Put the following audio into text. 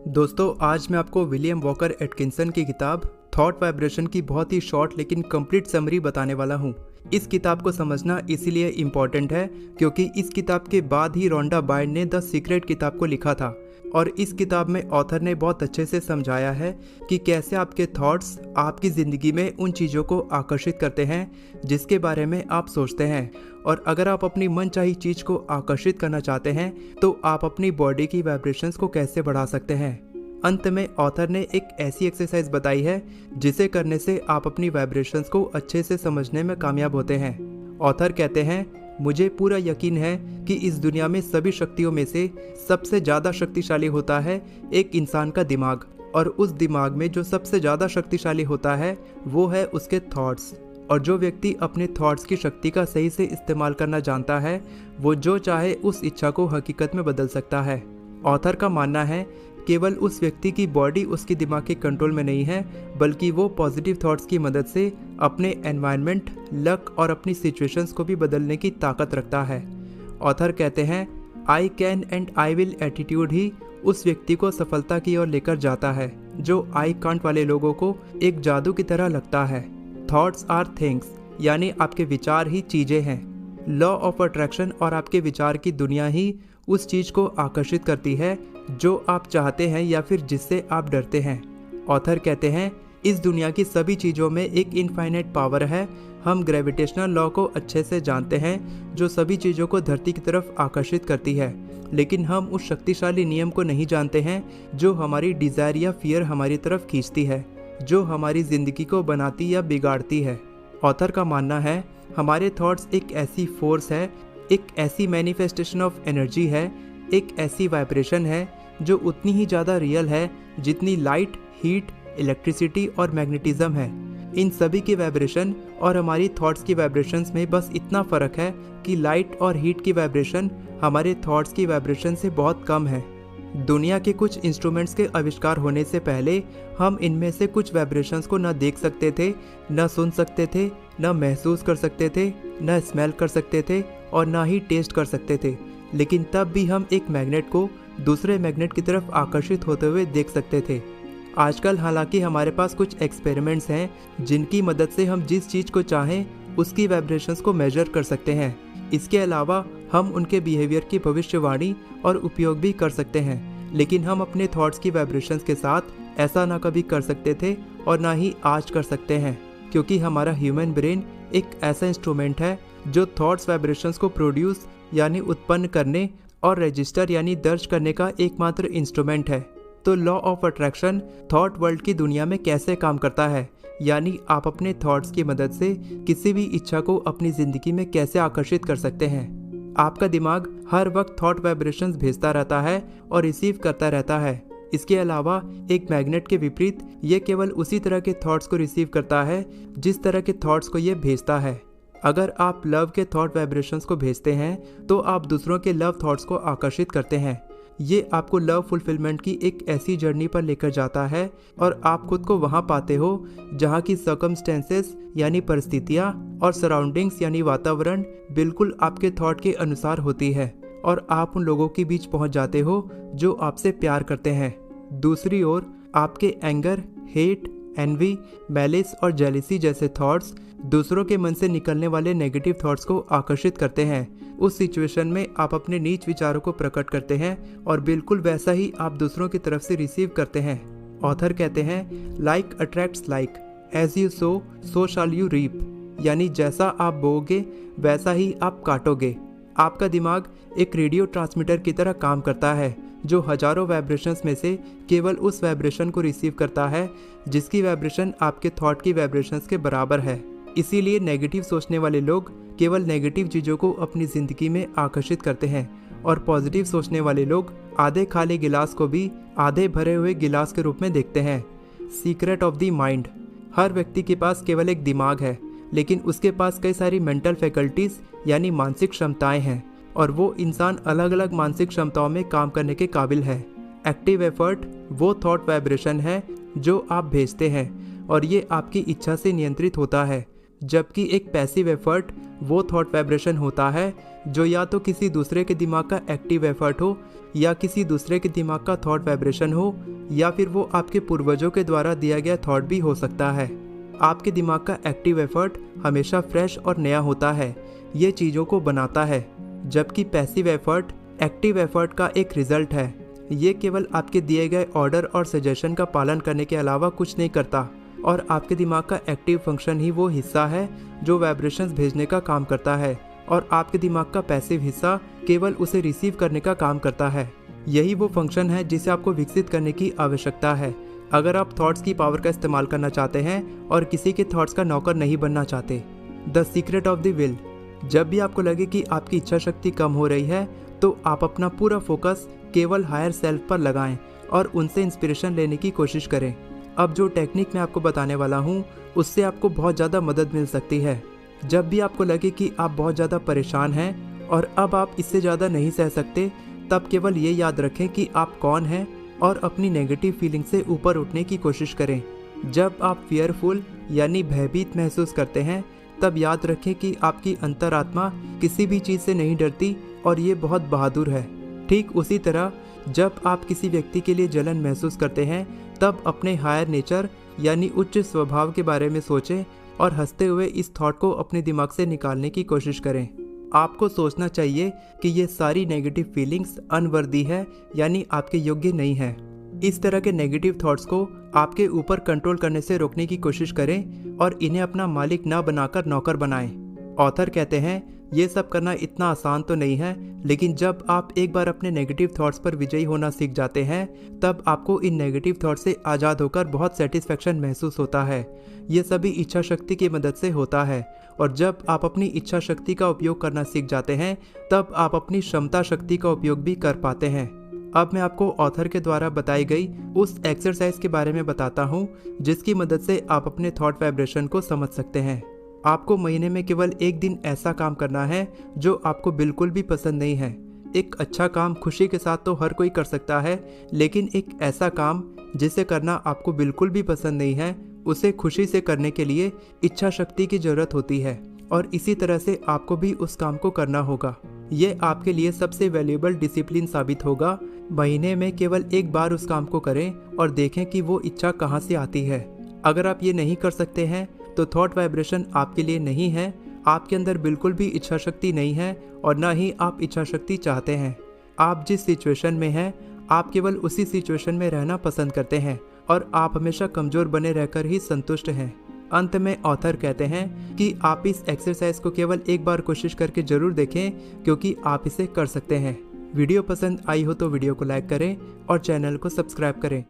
दोस्तों, आज मैं आपको विलियम वॉकर एटकिंसन की किताब थॉट वाइब्रेशन की बहुत ही शॉर्ट लेकिन कंप्लीट समरी बताने वाला हूँ। इस किताब को समझना इसीलिए इम्पॉर्टेंट है क्योंकि इस किताब के बाद ही रोंडा बायर्ड ने द सीक्रेट किताब को लिखा था और इस किताब में ऑथर ने बहुत अच्छे से समझाया है कि कैसे आपके थॉट्स आपकी ज़िंदगी में उन चीज़ों को आकर्षित करते हैं जिसके बारे में आप सोचते हैं। और अगर आप अपनी मनचाही चीज़ को आकर्षित करना चाहते हैं तो आप अपनी बॉडी की वाइब्रेशंस को कैसे बढ़ा सकते हैं। अंत में ऑथर ने एक ऐसी एक्सरसाइज बताई है जिसे करने से आप अपनी वाइब्रेशंस को अच्छे से समझने में कामयाब होते हैं। ऑथर कहते हैं, मुझे पूरा यकीन है कि इस दुनिया में सभी शक्तियों में से सबसे ज़्यादा शक्तिशाली होता है एक इंसान का दिमाग, और उस दिमाग में जो सबसे ज़्यादा शक्तिशाली होता है वो है उसके थॉट्स। और जो व्यक्ति अपने थॉट्स की शक्ति का सही से इस्तेमाल करना जानता है वो जो चाहे उस इच्छा को हकीकत में बदल सकता है। ऑथर का मानना है केवल उस व्यक्ति की बॉडी उसके दिमाग के कंट्रोल में नहीं है, बल्कि वो पॉजिटिव थॉट्स की मदद से अपने एनवायरनमेंट, लक और अपनी सिचुएशंस को भी बदलने की ताकत रखता है। ऑथर कहते हैं, I can and I will attitude ही उस व्यक्ति को सफलता की ओर लेकर जाता है जो आई कांट वाले लोगों को एक जादू की तरह लगता है। थॉट्स आर थिंग्स, यानी आपके विचार ही चीज़ें हैं। लॉ ऑफ अट्रैक्शन और आपके विचार की दुनिया ही उस चीज़ को आकर्षित करती है जो आप चाहते हैं या फिर जिससे आप डरते हैं। ऑथर कहते हैं, इस दुनिया की सभी चीज़ों में एक इनफाइनाइट पावर है। हम ग्रेविटेशनल लॉ को अच्छे से जानते हैं जो सभी चीज़ों को धरती की तरफ आकर्षित करती है, लेकिन हम उस शक्तिशाली नियम को नहीं जानते हैं जो हमारी डिज़ायर या फियर हमारी तरफ खींचती है, जो हमारी ज़िंदगी को बनाती या बिगाड़ती है। ऑथर का मानना है हमारे थॉट्स एक ऐसी फोर्स है, एक ऐसी मैनिफेस्टेशन ऑफ एनर्जी है, एक ऐसी वाइब्रेशन है जो उतनी ही ज़्यादा रियल है जितनी लाइट, हीट, इलेक्ट्रिसिटी और मैग्नेटिज्म है। इन सभी की वाइब्रेशन और हमारी थॉट्स की वाइब्रेशंस में बस इतना फ़र्क है कि लाइट और हीट की वाइब्रेशन हमारे थॉट्स की वाइब्रेशन से बहुत कम है। दुनिया के कुछ इंस्ट्रूमेंट्स के आविष्कार होने से पहले हम इनमें से कुछ वाइब्रेशंस को न देख सकते थे, न सुन सकते थे, न महसूस कर सकते थे, न स्मेल कर सकते थे और ना ही टेस्ट कर सकते थे। लेकिन तब भी हम एक मैग्नेट को दूसरे मैग्नेट की तरफ आकर्षित होते हुए देख सकते थे। आजकल हालांकि हमारे पास कुछ एक्सपेरिमेंट्स हैं जिनकी मदद से हम जिस चीज़ को चाहें उसकी वाइब्रेशंस को मेजर कर सकते हैं। इसके अलावा हम उनके बिहेवियर की भविष्यवाणी और उपयोग भी कर सकते हैं, लेकिन हम अपने थॉट्स की वाइब्रेशंस के साथ ऐसा ना कभी कर सकते थे और ना ही आज कर सकते हैं, क्योंकि हमारा ह्यूमन ब्रेन एक ऐसा इंस्ट्रूमेंट है जो थॉट्स वाइब्रेशंस को प्रोड्यूस यानी उत्पन्न करने और रजिस्टर यानी दर्ज करने का एकमात्र इंस्ट्रूमेंट है। तो law of attraction thought world की दुनिया में कैसे काम करता है, यानी आप अपने थॉट्स की मदद से किसी भी इच्छा को अपनी ज़िंदगी में कैसे आकर्षित कर सकते हैं। आपका दिमाग हर वक्त थॉट वाइब्रेशंस भेजता रहता है और रिसीव करता रहता है। इसके अलावा एक मैग्नेट के विपरीत ये केवल उसी तरह के थॉट्स को रिसीव करता है जिस तरह के थॉट्स को ये भेजता है। अगर आप लव के थॉट वाइब्रेशंस को भेजते हैं तो आप दूसरों के लव थॉट्स को आकर्षित करते हैं। ये आपको लव फुलफिलमेंट की एक ऐसी जर्नी पर लेकर जाता है और आप खुद को वहाँ पाते हो जहाँ की सर्कमस्टेंसेस यानी परिस्थितियाँ और सराउंडिंग्स यानी वातावरण बिल्कुल आपके थॉट के अनुसार होती है और आप उन लोगों के बीच पहुँच जाते हो जो आपसे प्यार करते हैं। दूसरी ओर आपके एंगर, हेट, एनवी, मैलिस और जेलिसी जैसे थॉट्स दूसरों के मन से निकलने वाले नेगेटिव थॉट्स को आकर्षित करते हैं। उस सिचुएशन में आप अपने नीच विचारों को प्रकट करते हैं और बिल्कुल वैसा ही आप दूसरों की तरफ से रिसीव करते हैं। ऑथर कहते हैं, like attracts like, as you sow so shall you reap, यानी जैसा आप बोओगे वैसा ही आप काटोगे। आपका दिमाग एक रेडियो ट्रांसमीटर की तरह काम करता है जो हजारों वाइब्रेशंस में से केवल उस वाइब्रेशन को रिसीव करता है जिसकी वाइब्रेशन आपके थॉट की वाइब्रेशंस के बराबर है। इसीलिए नेगेटिव सोचने वाले लोग केवल नेगेटिव चीज़ों को अपनी ज़िंदगी में आकर्षित करते हैं और पॉजिटिव सोचने वाले लोग आधे खाली गिलास को भी आधे भरे हुए गिलास के रूप में देखते हैं। सीक्रेट ऑफ द माइंड, हर व्यक्ति के पास केवल एक दिमाग है, लेकिन उसके पास कई सारी मेंटल फैकल्टीज़ यानी मानसिक क्षमताएं हैं और वो इंसान अलग अलग मानसिक क्षमताओं में काम करने के काबिल है। एक्टिव एफर्ट वो थॉट वाइब्रेशन है जो आप भेजते हैं और ये आपकी इच्छा से नियंत्रित होता है, जबकि एक पैसिव एफर्ट वो थॉट वाइब्रेशन होता है जो या तो किसी दूसरे के दिमाग का एक्टिव एफर्ट हो या किसी दूसरे के दिमाग का थॉट वाइब्रेशन हो या फिर वो आपके पूर्वजों के द्वारा दिया गया थॉट भी हो सकता है। आपके दिमाग का एक्टिव एफर्ट हमेशा फ्रेश और नया होता है, ये चीज़ों को बनाता है, जबकि पैसिव एफर्ट एक्टिव एफर्ट का एक रिजल्ट है। ये केवल आपके दिए गए ऑर्डर और सजेशन का पालन करने के अलावा कुछ नहीं करता, और आपके दिमाग का एक्टिव फंक्शन ही वो हिस्सा है जो वाइब्रेशंस भेजने का काम करता है, और आपके दिमाग का पैसिव हिस्सा केवल उसे रिसीव करने का काम करता है। यही वो फंक्शन है जिसे आपको विकसित करने की आवश्यकता है अगर आप थॉट्स की पावर का इस्तेमाल करना चाहते हैं और किसी के थॉट्स का नौकर नहीं बनना चाहते। The secret of the will. जब भी आपको लगे कि आपकी इच्छा शक्ति कम हो रही है तो आप अपना पूरा फोकस केवल हायर सेल्फ पर लगाएं और उनसे इंस्पिरेशन लेने की कोशिश करें। अब जो टेक्निक मैं आपको बताने वाला हूँ उससे आपको बहुत ज़्यादा मदद मिल सकती है। जब भी आपको लगे कि आप बहुत ज़्यादा परेशान हैं और अब आप इससे ज़्यादा नहीं सह सकते, तब केवल ये याद रखें कि आप कौन हैं और अपनी नेगेटिव फीलिंग से ऊपर उठने की कोशिश करें। जब आप फियरफुल यानी भयभीत महसूस करते हैं तब याद रखें कि आपकी अंतरात्मा किसी भी चीज़ से नहीं डरती और ये बहुत बहादुर है। ठीक उसी तरह जब आप किसी व्यक्ति के लिए जलन महसूस करते हैं तब अपने हायर नेचर यानी उच्च स्वभाव के बारे में सोचें और हंसते हुए इस थॉट को अपने दिमाग से निकालने की कोशिश करें। आपको सोचना चाहिए कि ये सारी नेगेटिव फीलिंग्स अनवर्दी है यानी आपके योग्य नहीं है। इस तरह के नेगेटिव थॉट्स को आपके ऊपर कंट्रोल करने से रोकने की कोशिश करें और इन्हें अपना मालिक ना बनाकर नौकर बनाएं। ऑथर कहते हैं ये सब करना इतना आसान तो नहीं है, लेकिन जब आप एक बार अपने नेगेटिव थॉट्स पर विजयी होना सीख जाते हैं तब आपको इन नेगेटिव थॉट्स से आज़ाद होकर बहुत सेटिस्फेक्शन महसूस होता है। ये सभी इच्छा शक्ति की मदद से होता है, और जब आप अपनी इच्छा शक्ति का उपयोग करना सीख जाते हैं तब आप अपनी क्षमता शक्ति का उपयोग भी कर पाते हैं। अब मैं आपको ऑथर के द्वारा बताई गई उस एक्सरसाइज के बारे में बताता हूँ जिसकी मदद से आप अपने थॉट वाइब्रेशन को समझ सकते हैं। आपको महीने में केवल एक दिन ऐसा काम करना है जो आपको बिल्कुल भी पसंद नहीं है। एक अच्छा काम खुशी के साथ तो हर कोई कर सकता है, लेकिन एक ऐसा काम जिसे करना आपको बिल्कुल भी पसंद नहीं है उसे खुशी से करने के लिए इच्छा शक्ति की जरूरत होती है, और इसी तरह से आपको भी उस काम को करना होगा। ये आपके लिए सबसे वैल्यूएबल डिसिप्लिन साबित होगा। महीने में केवल एक बार उस काम को करें और देखें कि वो इच्छा कहाँ से आती है। अगर आप ये नहीं कर सकते हैं तो थॉट वाइब्रेशन आपके लिए नहीं है। आपके अंदर बिल्कुल भी इच्छा शक्ति नहीं है और ना ही आप इच्छा शक्ति चाहते हैं। आप जिस सिचुएशन में हैं आप केवल उसी सिचुएशन में रहना पसंद करते हैं और आप हमेशा कमज़ोर बने रहकर ही संतुष्ट हैं। अंत में ऑथर कहते हैं कि आप इस एक्सरसाइज को केवल एक बार कोशिश करके ज़रूर देखें, क्योंकि आप इसे कर सकते हैं। वीडियो पसंद आई हो तो वीडियो को लाइक करें और चैनल को सब्सक्राइब करें।